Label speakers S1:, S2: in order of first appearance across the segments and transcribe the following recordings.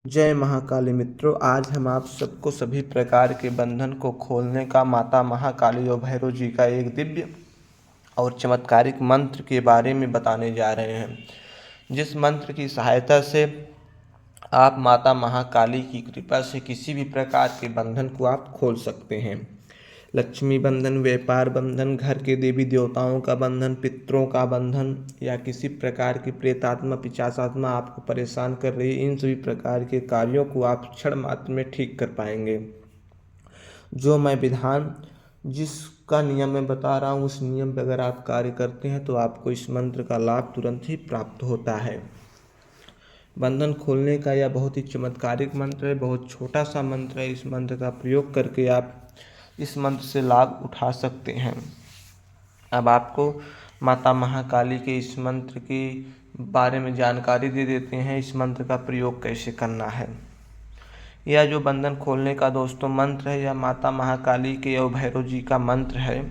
S1: जय महाकाली मित्रों, आज हम आप सबको सभी प्रकार के बंधन को खोलने का माता महाकाली और भैरव जी का एक दिव्य और चमत्कारिक मंत्र के बारे में बताने जा रहे हैं। जिस मंत्र की सहायता से आप माता महाकाली की कृपा से किसी भी प्रकार के बंधन को आप खोल सकते हैं। लक्ष्मी बंधन, व्यापार बंधन, घर के देवी देवताओं का बंधन, पितरों का बंधन या किसी प्रकार की प्रेतात्मा पिशाचात्मा आपको परेशान कर रही है, इन सभी प्रकार के कार्यों को आप क्षण मात्र में ठीक कर पाएंगे। जो मैं विधान जिसका नियम मैं बता रहा हूँ, उस नियम पर अगर आप कार्य करते हैं तो आपको इस मंत्र का लाभ तुरंत ही प्राप्त होता है। बंधन खोलने का यह बहुत ही चमत्कारिक मंत्र है, बहुत छोटा सा मंत्र है। इस मंत्र का प्रयोग करके आप इस मंत्र से लाभ उठा सकते हैं। अब आपको माता महाकाली के इस मंत्र के बारे में जानकारी दे देते हैं, इस मंत्र का प्रयोग कैसे करना है। यह जो बंधन खोलने का दोस्तों मंत्र है, यह माता महाकाली के और भैरव जी का मंत्र है।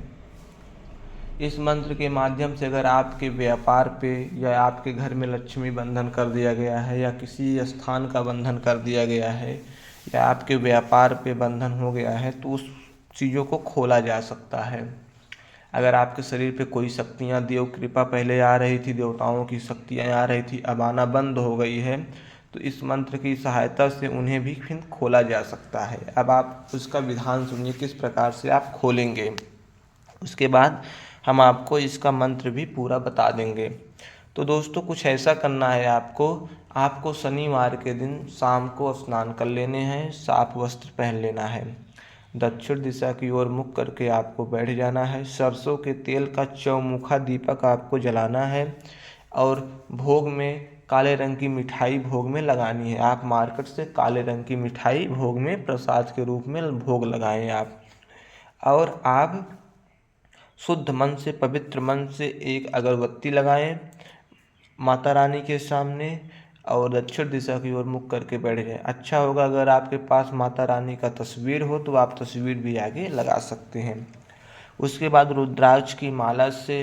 S1: इस मंत्र के माध्यम से अगर आपके व्यापार पे या आपके घर में लक्ष्मी बंधन कर दिया गया है या किसी स्थान का बंधन कर दिया गया है या आपके व्यापार पे बंधन हो गया है तो उस चीज़ों को खोला जा सकता है। अगर आपके शरीर पे कोई शक्तियाँ, देव कृपा पहले आ रही थी, देवताओं की शक्तियाँ आ रही थी, अब आना बंद हो गई है, तो इस मंत्र की सहायता से उन्हें भी फिर खोला जा सकता है। अब आप उसका विधान सुनिए, किस प्रकार से आप खोलेंगे। उसके बाद हम आपको इसका मंत्र भी पूरा बता देंगे। तो दोस्तों कुछ ऐसा करना है आपको शनिवार के दिन शाम को स्नान कर लेने हैं, साफ वस्त्र पहन लेना है, दक्षिण दिशा की ओर मुख करके आपको बैठ जाना है, सरसों के तेल का चौमुखा दीपक आपको जलाना है और भोग में काले रंग की मिठाई भोग में लगानी है। आप मार्केट से काले रंग की मिठाई भोग में प्रसाद के रूप में भोग लगाएं आप। और आप शुद्ध मन से, पवित्र मन से एक अगरबत्ती लगाएं माता रानी के सामने और दक्षिण दिशा की ओर मुख करके बैठ जाएं। अच्छा होगा अगर आपके पास माता रानी का तस्वीर हो तो आप तस्वीर भी आगे लगा सकते हैं। उसके बाद रुद्राक्ष की माला से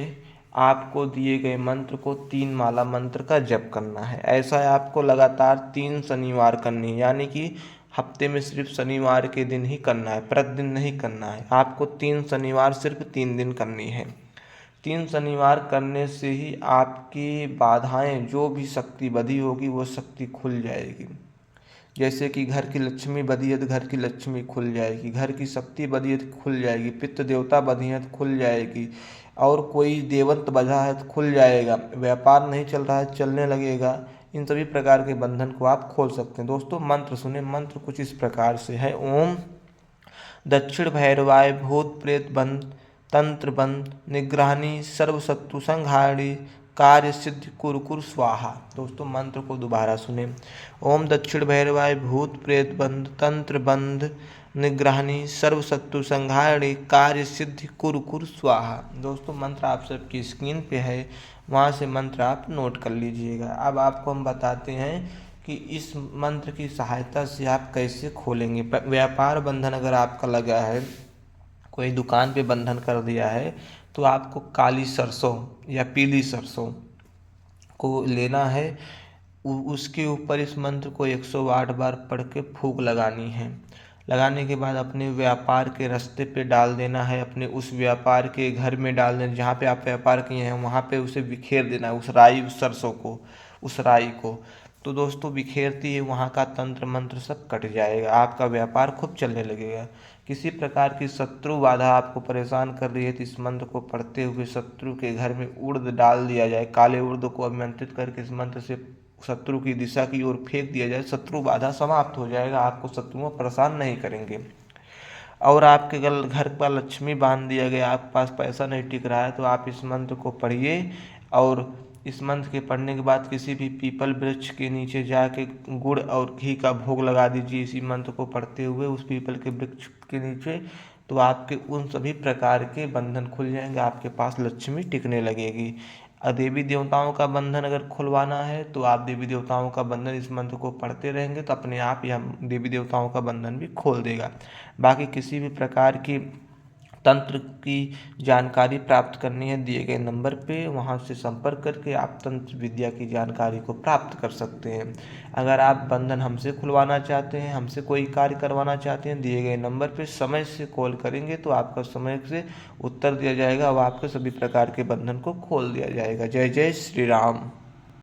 S1: आपको दिए गए मंत्र को 3 माला मंत्र का जप करना है। ऐसा आपको लगातार 3 शनिवार करनी है, यानी कि हफ्ते में सिर्फ शनिवार के दिन ही करना है, प्रतिदिन नहीं करना है। आपको 3 शनिवार सिर्फ 3 दिन करनी है। 3 शनिवार करने से ही आपकी बाधाएं, जो भी शक्ति बधी होगी वो शक्ति खुल जाएगी। जैसे कि घर की लक्ष्मी बधी है तो घर की लक्ष्मी खुल जाएगी, घर की शक्ति बधी है तो खुल जाएगी, पितृ देवता बधी है तो खुल जाएगी, और कोई देवत्व बधा है तो खुल जाएगा, व्यापार नहीं चल रहा है चलने लगेगा। इन सभी प्रकार के बंधन को आप खोल सकते हैं। दोस्तों मंत्र सुने, मंत्र कुछ इस प्रकार से है। ओम दक्षिण भैरवाय भूत प्रेत बंध तंत्र बंध निग्रहणी सर्व शत्रु संहारिणी कार्य सिद्ध कुरकुर स्वाहा। दोस्तों मंत्र को दोबारा सुने। ओम दक्षिण भैरवाय भूत प्रेत बंध तंत्र बंध निग्रहणी सर्व शत्रु संहारिणी कार्य सिद्धि कुरकुर स्वाहा। दोस्तों मंत्र आप सबकी स्क्रीन पे है, वहाँ से मंत्र आप नोट कर लीजिएगा। अब आपको हम बताते हैं कि इस मंत्र की सहायता से आप कैसे खोलेंगे। व्यापार बंधन अगर आपका लगा है, कोई दुकान पे बंधन कर दिया है, तो आपको काली सरसों या पीली सरसों को लेना है। उसके ऊपर इस मंत्र को 108 बार पढ़ के फूंक लगानी है। लगाने के बाद अपने व्यापार के रास्ते पे डाल देना है, अपने उस व्यापार के घर में डाल देना, जहाँ पे आप व्यापार किए हैं वहाँ पे उसे बिखेर देना है, उस राई, उस सरसों को, उस राई को। तो दोस्तों बिखेरती है वहाँ का तंत्र मंत्र सब कट जाएगा, आपका व्यापार खूब चलने लगेगा। किसी प्रकार की शत्रु बाधा आपको परेशान कर रही है तो इस मंत्र को पढ़ते हुए शत्रु के घर में उर्द डाल दिया जाए, काले उर्द को अभिमंत्रित करके इस मंत्र से शत्रु की दिशा की ओर फेंक दिया जाए, शत्रु बाधा समाप्त हो जाएगा, आपको शत्रुओं परेशान नहीं करेंगे। और आपके घर पर लक्ष्मी बांध दिया गया, आपके पास पैसा नहीं टिक रहा है, तो आप इस मंत्र को पढ़िए और इस मंत्र के पढ़ने के बाद किसी भी पीपल वृक्ष के नीचे जाके गुड़ और घी का भोग लगा दीजिए इसी मंत्र को पढ़ते हुए उस पीपल के वृक्ष के नीचे। तो आपके उन सभी प्रकार के बंधन खुल जाएंगे, आपके पास लक्ष्मी टिकने लगेगी। देवी देवताओं का बंधन अगर खुलवाना है तो आप देवी देवताओं का बंधन इस मंत्र को पढ़ते रहेंगे तो अपने आप यह देवी देवताओं का बंधन भी खोल देगा। बाकी किसी भी प्रकार की तंत्र की जानकारी प्राप्त करनी है दिए गए नंबर पे, वहाँ से संपर्क करके आप तंत्र विद्या की जानकारी को प्राप्त कर सकते हैं। अगर आप बंधन हमसे खुलवाना चाहते हैं, हमसे कोई कार्य करवाना चाहते हैं, दिए गए नंबर पे समय से कॉल करेंगे तो आपका समय से उत्तर दिया जाएगा और आपके सभी प्रकार के बंधन को खोल दिया जाएगा। जय जय श्री राम।